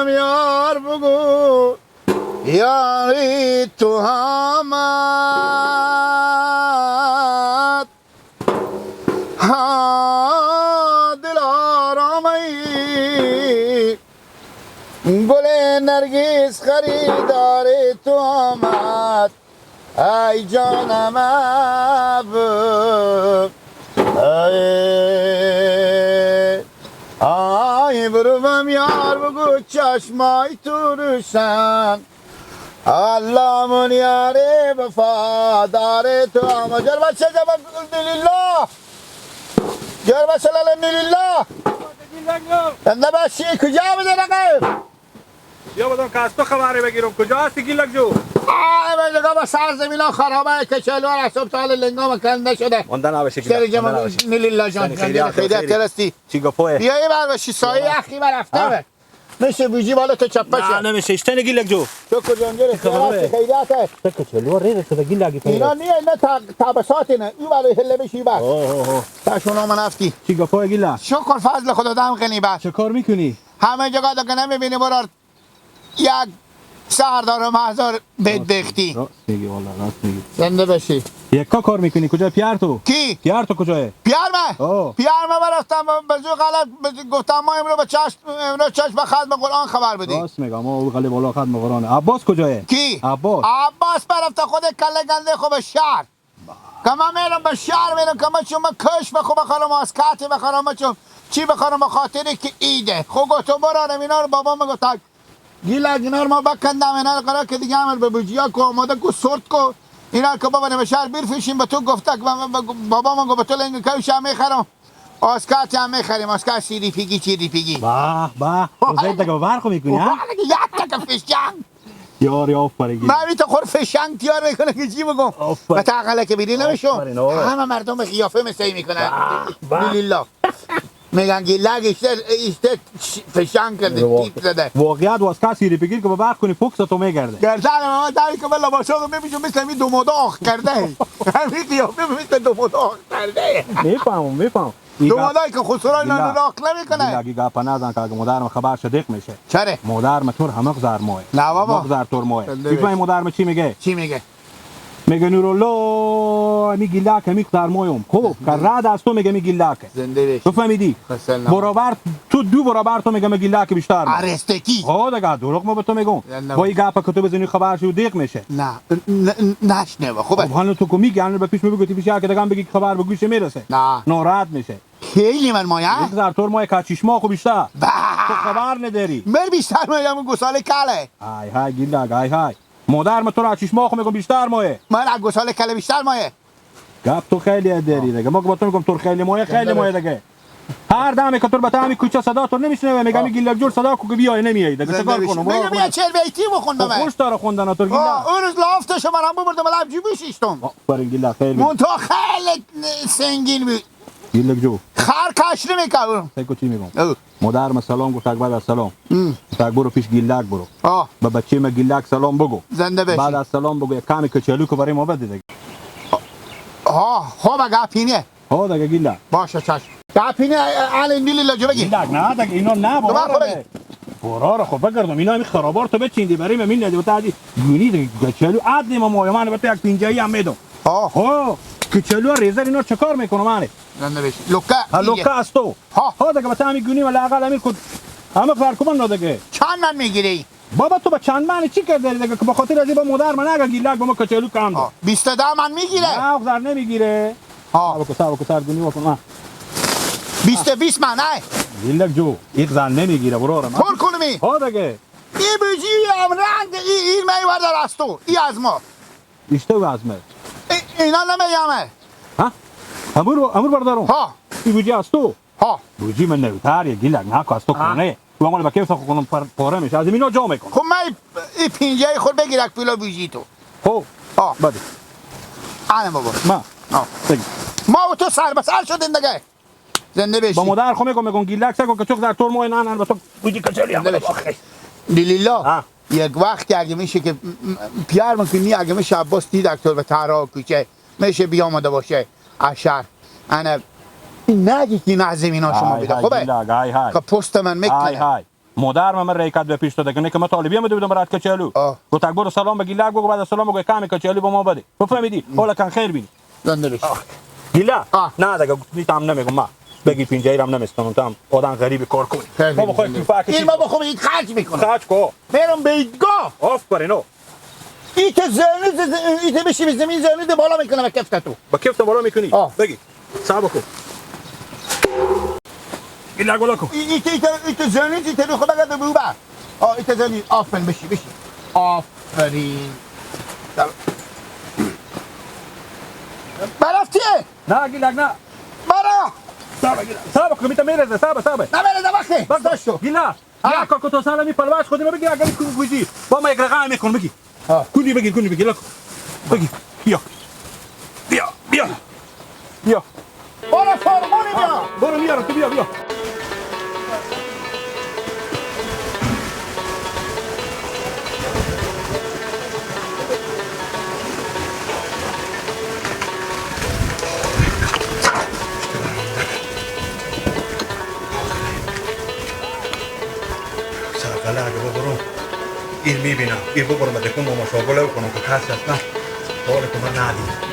بروم یار بگو یاری تو آمد ها دل آرامی گل نرگس خریدار تو آمد ای جانم ای بروم یار بگو چشمای تو روشن الله من یاره وفادار تو آمد جر بچه جبا الحمدلله جر بچه الحمدلله بنده باشی کجا بده رقم یا بدون که از تو خبری بگیرم کجا هستی گیلک جو؟ من لگا با سرزمین ها خرابه کچالو ها رسوب تال لنگام کنده شده مندن نباشه شده جمع نلیلا جان خیلی ترستی چی گفوه؟ بیایی بر باشی سایه اخی بر افته به میشه بوجی بالا تو چپشه نه نمیشه اشتن گیلک جو تو کجا اونجا رسیده خیلیته تو کچالو ریده شده گیلک اینا نیه اینا تابسات اینه ای برای هله بشی بر تشونا من افتی چی گفوه گیلک؟ شکر فضل خدا دم غنی بر چه کار میکنی؟ همه جگه دا که نمیبینی برار یک سردار و محضار بید بختی راست میگی والله راست میگی زنده بشی یکا کار میکنی کجا پیار تو؟ کی؟ پیار تو کجاه؟ پیار من؟ آه. پیار من برفتم به زو غلط گفتم ما امرو به چشم ختم قرآن خبر بدی راست میگم ما غلی بالا ختم قرآن عباس کجاه؟ کی؟ عباس عباس برفته خود کله گنده خوب شهر که من میرم به شهر میرم که من چون کش بخو بخورم آسکاتی بخورم چون چی بخورم به خاطری که ایده خب گفتم برارم اینا رو بابا من گفت گیلک اینا رو ما بکندم اینا رو قرار که دیگه عمل به بوجیا کو آماده کو سرد کو اینا که بابا به شهر بیرفشیم به تو گفته بابا من گفت به تو لنگ کوش هم میخرم آسکاتی هم میخریم آسکات سیری پیگی چیری پیگی به به روزه دیگه برخو میکنی ها؟ یک تک فشنگ یاری آفرین گیلک من تو خور فشنگ تیار میکنه که چی بگم به تقله که بیدی نمیشم همه مردم به قیافه مثلی میکنن لیلا میگن گیلک اشته فشنگ کرده تیپ زده واقعیت واسه کسی بگیر که با برق کنی فوکس تو میگرده گردن ما داری که بلا باشا میبینم مثل این دومودا آخ کرده همین قیافه مثل دومودا آخ کرده میفهم دومودایی که خسرای نان راخ نمیکنه اگه گپ نزن که اگه مادرم خبر شد میشه چره مادرم تو همه زر ماه نه بابا زر تور ماه میفهمی مادرم چی میگه میگه نورلله می گیلک می در مایم خب که رد از تو میگه می گیلک زنده بشی تو فهمیدی برابر تو دو برابر تو میگه می گیلک بیشتر ارستکی ها دیگه دروغ ما به تو میگم با این گپ که تو بزنی خبر شو دیق میشه نه نشنوه خوبه خب حالا تو که میگی الان به پیش میگی تو پیش که دیگه بگی خبر به گوش میرسه نه ناراحت میشه خیلی من مایا یک زر تور ماه کچیش ما خو بیشتر تو خبر نداری من بیشتر مایم گساله کله های گیلک های مادر تو را چیش ماه میگم بیشتر ماه من از گساله کله بیشتر مایه گپ تو خیلی داری دیگه ما تو میگم تو خیلی ماه دیگه هر دمی که تو به تامی کوچه صدا تو نمیشنوه میگم گیلک جور صدا کو بیای نمیای دیگه چیکار کنم میگم بیا چهل بیتی بخون به من خوش داره خوندن تو گیلک اون روز لافتش من بردم لب جیبش ایستم آفرین گیلک خیلی من تو خیلی سنگین بود گیلک جو خر کاش نمیکنم تو چی میگم مادر سلام گفت بعد از سلام تا برو پیش گیلک برو به بچه ما گیلک سلام بگو زنده بشی بعد از سلام بگو یک کمی کچالو که برای ما بده دیگه خب گپینه دیگه گیلک باشه چش گپینه علی نیلی لجو بگی گیلک نه دیگه اینا نه براره خب بگردم اینا همین خرابار تو بچیندی برای من میندی و تا گونی دیگه کچالو عاد ما مایمان به تو یک پنجایی هم میدم کچالو ریزر اینا چیکار میکنه من زنده بشی لوکا است تو دیگه به تامی گونی ولی اقل امیر کن همه فرق من دیگه چند من میگیری بابا تو با چند من چی کردی دیگه که به خاطر از با مادر من اگه گیلک با ما کچالو کم ده 20 من میگیره نه اقدر نمیگیره بابا سر گونی بکن 20 من نه گیلک جو یک زن نمیگیره برو پر کنمی دیگه این بوجی هم رنگ این میوه در از تو این از ما اشته و از من اینا نمیامه امور بردارم این بوجی از تو بوجی من نوتر یه گیلک نه که از تو کنه تو اما با کیف ساخت کنم پاره میشه از اینا جا میکنم خب من این پینجه خود بگیرک پیلا بوجی تو بده آنه بابا ما و تو سر به سر شدیم دیگه زنده بشی با مادر خو میگم گیلک سگو که چوک در تور ماه نه با تو بوجی کچالی هم لیلا یک وقتی اگه میشه که پیار میکنی اگه میشه عباس دی دکتر به تهران کوچه میشه بیامده باشه اشر انا نگی که این از زمینا شما بیده خوبه که پست من میکنه مادر من ریکت به پیش داده که من طالبی هم بودم برات کچالو گفت برو سلام به گیلک بگو بعد سلام بگو کمی کچالو به ما بده فهمیدی حالا کن خیر بینی زندگیش گیلا نه دیگه میتام نمیگم ما بگی پینجایی رم نمیستم تو هم آدم غریبی کار کنی ما بخوای توفا این ما بخوام این خرج میکنم خرج کو میرم به ایدگاه آفرین این که زنید این بشی به زمین زنید بالا میکنم کفت تو با کفت بالا میکنی بگی صبر کن گیلا گلا کن این زنید این رو خود بگرد بو بر این زنید آفرین بشی آفرین برفتیه نه گیلک نه برا صبر کن میتونم میرزه صبر نمیرزه وقتی برداشت شو گیلا یا کار تو سالمی پلواش خودی ما بگی اگر کو بوجی با ما یک رقم میکن بگی کنی بگی لک بگی بیا برو فرمانی بیا برو میارم تو بیا سرقله اگه ببرم این میبینم این ببرم دکون با مشاغله بکنم که کسی هست نه حال که من ندید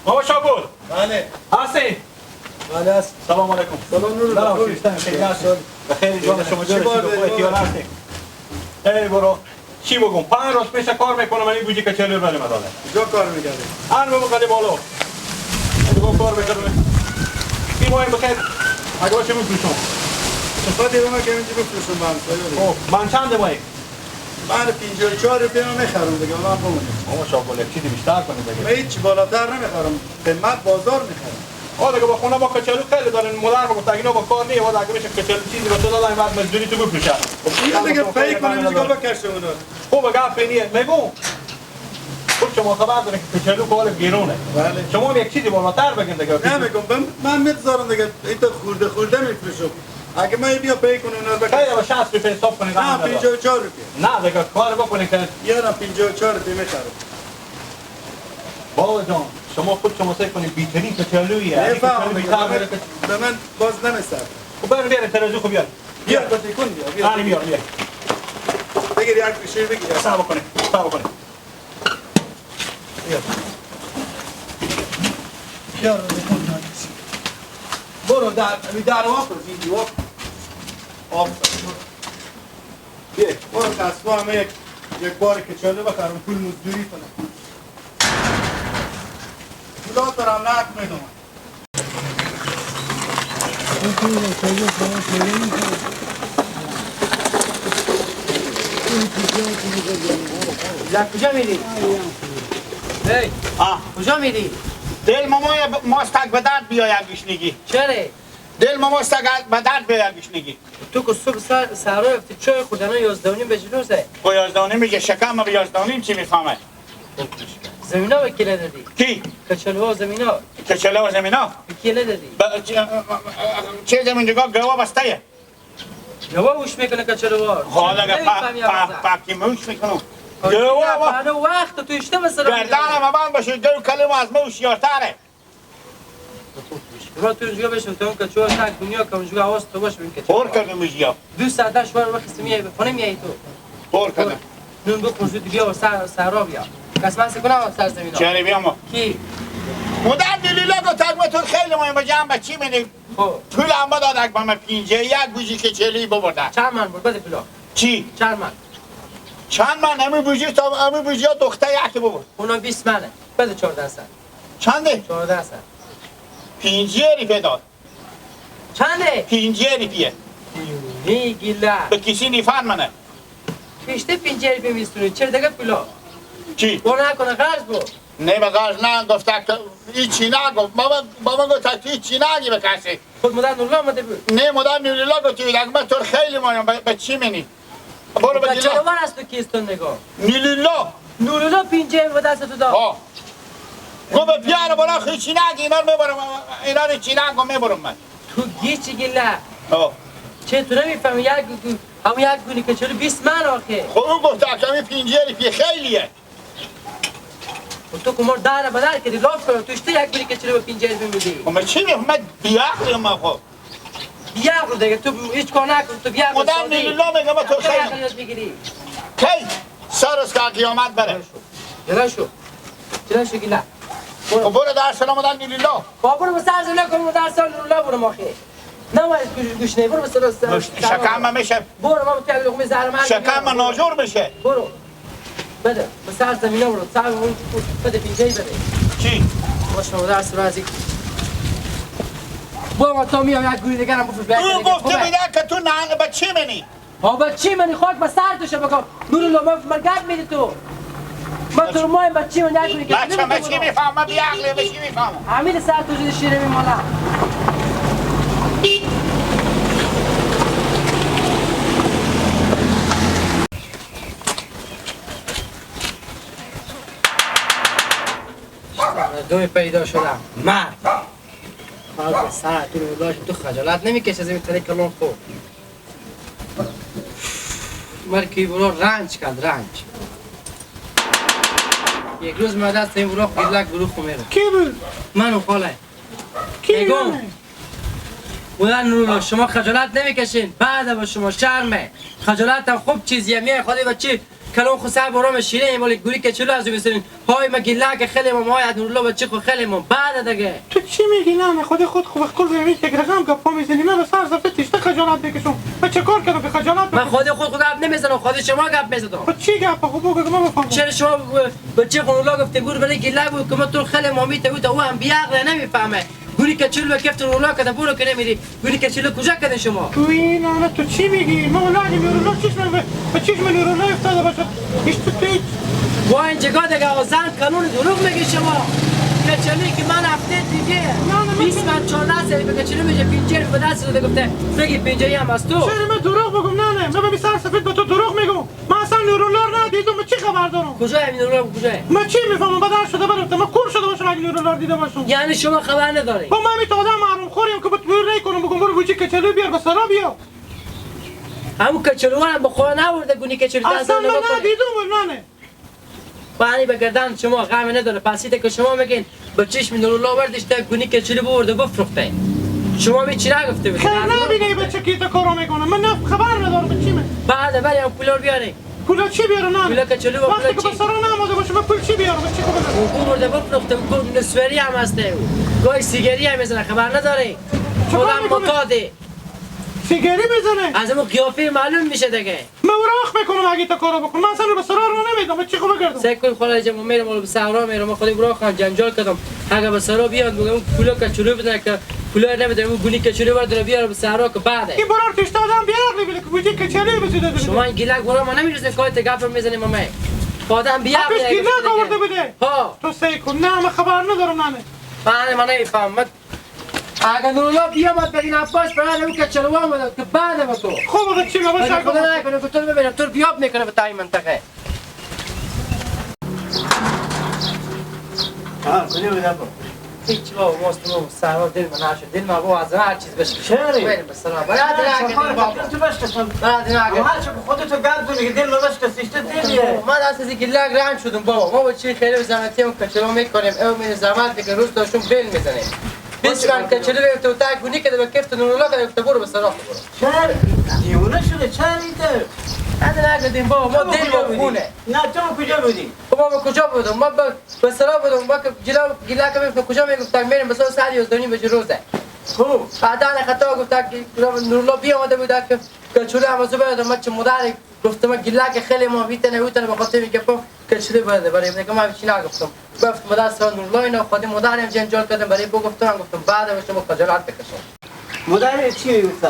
بابا شاگل بله هستی؟ بله است. سلام علیکم سلام نورلله بخیر جان شما جان احتیال هستی ای برو چی بگم 5 روز پیش کار میکنم این بوجی کچالو رو برای مداله کجا کار میکردی؟ آن بابا قدی بالا دیگه کار میکنم این مایم بخیر اگه باشه میفروشم صفاتی به ما که اینجا بفروشم من من چند مایی من 54 روپیه میخرم دیگه من بمونه بابا شاگل چیزی بیشتر کنید دیگه من هیچ بالاتر نمیخرم قیمت بازار میخرم دیگه با خونه با کچالو خیلی دارن مادر بگفت اگه اینا با کار نیه اگه میشه کچالو چیزی رو تو دادن بعد مزدوری تو بفروشه خب دیگه پی کنیم دیگه بکشم اونا خوب گپ نیه میگم خب شما خبر دارین که کچالو کال گرونه بله شما هم یک چیزی بالاتر بگین دیگه نمیگم من میذارم دیگه این تو خورده میفروشم اگه من بیا پی کنم اونا بکشم خیلی با 60 روپیه حساب کنید نه 54 روپیه نه دیگه کار بکنید که یارم 54 روپیه میخرم بابا جان شما خود شما سعی کنید بیترین کچالویه نفهم به من باز نمیسر خب بریم بیاریم ترازو خوب بیار بیار باتی کن بیا آره بیار بگیر یک بشیر بگیر صبر کنید بیار برو در واقع زیدی واقع بیا برو کسبا همه یک بار کچالو بخرم پول مزدوری کنم پولا دارم لک میدونم کجا میری؟ هی کجا میری؟ دل مامای ماستک به درد بیاید گشنگی چرا؟ دل ماماستک به درد بیاید گشنگی تو که صبح سهرا رفتی چای خوردن 11 به جلوسه با 11 میگه شکم به 11 چی میفهمه زمینا به کله دادی؟ کی؟ کچالوها زمینا کچالو و زمینا به کله دادی؟ چه زمینجگاه گوا بسته گوا وش میکنه کچالوها حالا پاکی موش میکنم گوا وقت تو اشتباه سر گردانم من باشه دو کلمه از موش یارتره ما تو اینجا بشم تو اون کچالو تک دنیا که اونجا حواس تو باشه ببین کچالو پر کردم موشیا 2 ساعت شوار وقت میای به خونه میای تو پر کردم نون بکن زود بیا و سهرا بیا قسمت سکنم سر زمینا چرا بیام کی؟ مادر دلیلا گفتم تو خیلی مهم جمع به چی میدی پول هم دادک با من پینجه یک بوجی کچالی ببردن چند من بود بده پولا چی؟ چند من چند من همین بوجی ها دختر یکی ببرد اونا 20 منه بده 14 سر چنده؟ 14 سر پینجه ریپه داد چنده؟ پینجه ریپیه گیله به کسی نیفن منه پیشته پینجه ریپی میستونی چرا دیگه پولا؟ چی؟ برو نکنه قرض بود نه به قرض نه گفته که هیچی نگفت بابا گفت که هیچی نگی به کسی خود مادر نورلله آمده بود نه مادر نورلله گفتی بود اگه من تو خیلی مایم به چی منی برو به کچالو است تو کیستون نگاه نورلله نورلله پینجه و دست تو داد رو برا خیلی چینک اینا رو میبرم اینا رو چینک رو میبرم من تو گیچی گله آه چه تو نمیفهمی همون یک گونی کچالو 20 من آخه خب اون گفته کمی پینجری پی خیلیه و تو کمار داره بدر کردی لاف کنم تو اشته یک گونی کچالو به پینجری بمیدی خب من چی میگم من بیاقلیم من خب بیاقلو دیگه تو هیچ کار نکن تو بیاقلو مادر نورلله میگم تو خیلی کی سر از که قیامت بره جلو شو گله خب برو در سلام مادر نورلله برو به سر زنه کنم در سال نورلله برو ماخی نمایش گوش نه برو به سر شکم من میشه برو ما تو یک لقمه زهرمند شکم من ناجور میشه برو بده به سر زمینه برو سر اون بده پینجهی بده چی؟ باش ما درس رو ازی برو ما تا میام یک گوری دیگرم بفروش بیایی اون گفته بیده که تو نه به چی منی؟ با چی منی خاک به سر توشه بکن نورلله من گرد میدی تو من تو رو مایم به چی من یک گوری که بچه من چی میفهم من بیاقلیم به چی میفهمم همین سر تو جده شیره میمالم دوی پیدا شدم مرد خواهد سر تو رو تو خجالت نمیکشه زمین تنه کلون خود مرکی برو رنج کرد رنج یک روز من دست این برو گیلک برو خمیرم کی بود؟ منو خاله کی میگم بود؟ بودن نورلله شما خجالت نمیکشین بعد با شما شرمه خجالت هم خوب چیزیه میای خودی بچی کلون خو سر برام شیره این ولی گوری که چلو از میسرین پای ما گیلک خیلی ما مای نورلله بچی خو خیلی ما بعد دیگه تو چی میگی نه خود خوب کل زمین یک رقم گپا میزنی من به سر زفت تیشته خجالت بکشم من چه کار کردم که خجالت من خود گپ نمیزنم خود شما گپ میزدم خود چی گپ خوب بگو من بفهمم چرا شما بچه نورلله گفته گور برای گیلک بود که ما تو خیلی ما میته او هم بیعقل نمیفهمه گوری کچالو به کفت نورلله کده برو که نمیری گوری کچالو کجا کردین شما توی نه تو چی میگی ما ولادی نورلله چشم نورلله افتاده باشه هیچ تو پیچ با این جگاه دیگه زن قانون دروغ میگی شما کچالی که من هفته دیگه 20 من 14 سالی به کچالو میشه پینجر به دست داده گفته بگی پینجری هم از تو چرا من دروغ بگم نه من به سر سفید به تو دروغ میگم من اصلا نورلله رو ندیدم من چی خبر دارم کجا همین نورلله کجا من چی میفهمم بدر شده برفته من کور شده باشم اگه نورلله رو دیده باشم یعنی شما خبر نداری با من میتادم محروم خوریم که بتور نکنم بگم برو بوجی کچالو بیار به سرا بیا همون کچالو هم به خود نورده گونی کچالو دست اصلا من نکنه ندیدم نه بانی به گردن شما غم نداره پسیته که شما میگین با چشم نورلله آوردش تا گونی کچالو برده بفروخته شما می چی نگفته بودید خیر نبینی بچه کی تا کارو میکنه من خبر ندارم به چی من بعد بری هم پولار بیاری پول چی بیارم نه پول کچالو با وقتی پول که چی به سرا نمازه باشه من پول چی بیارم چی خبر او برده بفروخته گون نسوری هم هسته گاهی سیگاری هم میزنه خبر نداری خودم متاده سیگاری بزنه از اون قیافه معلوم میشه دیگه من راخ میکنم اگه تا کارو بکنم من اصلا به سرا رو نمیدم چی خوب بگردم سکل خدا جمع میرم به صحرا میرم خودی براخم جنجال کردم اگه به سرا بیاد میگم پولا کچالو بدن که پولا نمیده اون گونی کچالو برد بیاره به صحرا که بعده این برار تشتا آدم بیار ببینه که بوجی کچالو بزنه شما این گیلک برا ما نمیرسه که تو گپ میزنیم ما آدم بیار آپش گیلک آورده بده ها تو سیکل نه من خبر ندارم نه من نمیفهم اگه نورلله بیامد بگین عباس برای اون کچالو آمده که بعده با تو خوب بگه چی باشه اگه خدا نکنه که تو رو ببینم تو رو بیاب میکنه به تایی منطقه کجا بودم با؟ هیچ بابا ماست بابا سهرا دل من نشد دل من بابا از هر چیز بشه چرا؟ بریم به سلام برای تو بشکستم بعد نه هر چه خودتو گرد کنی که دل رو بشکستی تو دلیه ما دست از گیلک رنج شدم بابا ما با چی خیلی زحمتی اون کچالو میکنیم او می زحمت که روز داشتون بل میزنیم 20 من کچالو گرفته و تا گونی که به کفت نورلله گرفته برو به سراغ برو چرا؟ دیونه شده چرا اینطور؟ نه نگردیم بابا ما دل با خونه نه تو کجا بودی؟ بابا ما کجا بودم ما به سراغ بودم با که گیلک میگفت کجا میگفتن میریم به سراغ ساعت 11 بجه روزه خوب بعدا خطا گفت که نورلله بیامده بود که کچالو هم از بعد ما چه مدار گفتم گیلک خیلی ما میتونه به خاطر اینکه کچالو برده برای میگم من چی نگفتم گفت مدار سر نورلله اینا خودی مدار هم جنجال کردم برای گفتم بعد شما خجالت بکشم مدر چی میگفت؟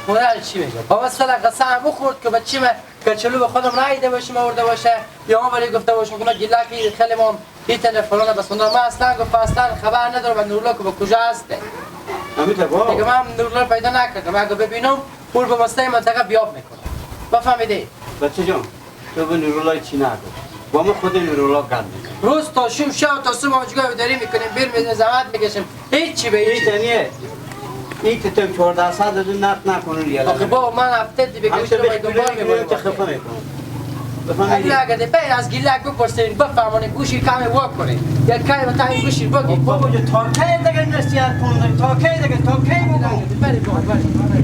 مدار چی میگه بابا سال قسم بخورد که بچی من کچالو به خودم رایده باشم آورده باشه یا ما برای گفته باشم که من گیلک خیلی ما میتونه فلان بس من اصلا گفت اصلا خبر ندارم نورلله که به کجا هسته امیت با دیگه من نورلله پیدا نکردم اگه ببینم پول به مسته منطقه بیاب میکنم بفهمیدی بچه جان تو به نورلله چی نگو با ما خود نورلله گند روز تا شب تا صبح آنجا داری میکنیم بیر میزنیم زحمت میکشیم هیچی به هیچی این تم 14 ساعت دو نت نکنون یالا آخه بابا من هفته دی بگم همیشه شروع دنبال میبرم که خفه میکنم اگه اگه بین از گیلک بپرسین بفهمونین گوشی کمی واک کنین یا کمی تا این گوشی بگی بابا جو تا کی دیگه نسیت کن تا کی دیگه تا کی بابا بری بابا بری